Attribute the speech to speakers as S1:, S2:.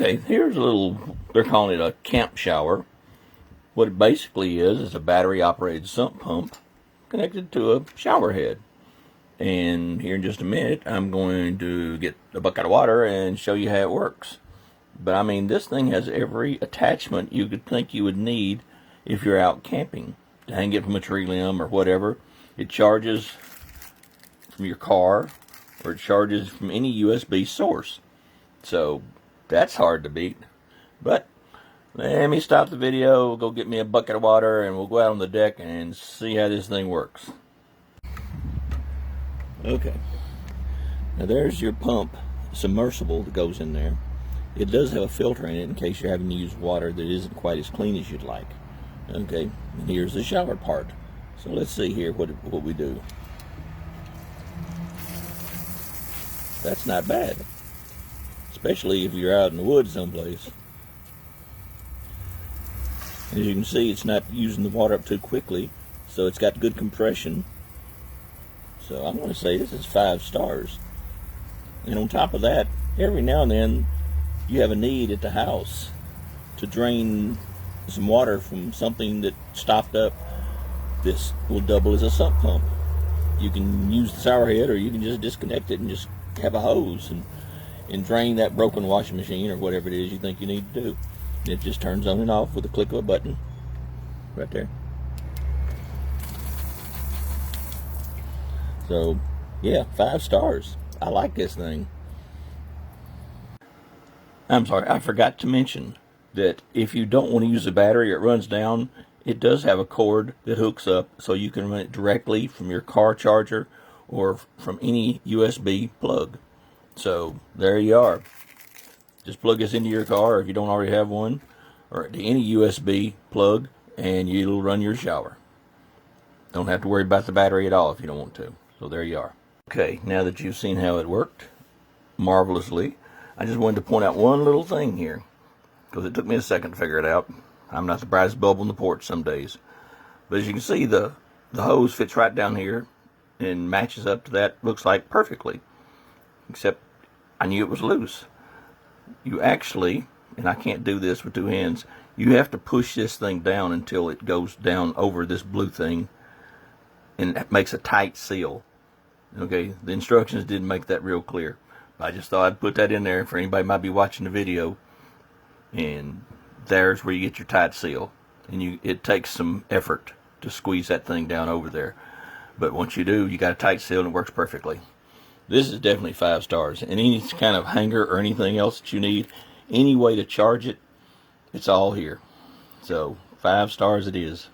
S1: Okay, here's a little, they're calling it a camp shower. What it basically is a battery operated sump pump connected to a shower head. And here in just a minute, I'm going to get a bucket of water and show you how it works. But I mean, this thing has every attachment you could think you would need if you're out camping. To hang it from a tree limb or whatever. It charges from your car, or it charges from any USB source. So that's hard to beat. But let me stop the video, go get me a bucket of water, and we'll go out on the deck and see how this thing works. Okay, now there's your pump submersible that goes in there. It does have a filter in it in case you're having to use water that isn't quite as clean as you'd like. Okay, and here's the shower part. So let's see here what we do. That's not bad, especially if you're out in the woods someplace. As you can see, it's not using the water up too quickly, so it's got good compression. So I'm going to say this is 5 stars. And on top of that, every now and then you have a need at the house to drain some water from something that stopped up. This will double as a sump pump. You can use the shower head, or you can just disconnect it and just have a hose and drain that broken washing machine or whatever it is you think you need to do. It just turns on and off with a click of a button right there. So yeah, 5 stars. I like this thing. I'm sorry, I forgot to mention that if you don't want to use the battery, it runs down. It does have a cord that hooks up so you can run it directly from your car charger or from any USB plug. So there you are. Just plug this into your car if you don't already have one, or to any USB plug, and you'll run your shower. Don't have to worry about the battery at all if you don't want to. So there you are. Okay, now that you've seen how it worked marvelously, I just wanted to point out one little thing here, because it took me a second to figure it out. I'm not the brightest bulb on the porch some days. But as you can see, the hose fits right down here and matches up to that, looks like perfectly. Except I knew it was loose. You actually, and I can't do this with 2 hands, you have to push this thing down until it goes down over this blue thing, and it makes a tight seal. Okay, the instructions didn't make that real clear. I just thought I'd put that in there for anybody who might be watching the video. And there's where you get your tight seal. And it takes some effort to squeeze that thing down over there. But once you do, you got a tight seal and it works perfectly. This is definitely 5 stars. And any kind of hanger or anything else that you need, any way to charge it, it's all here. So 5 stars it is.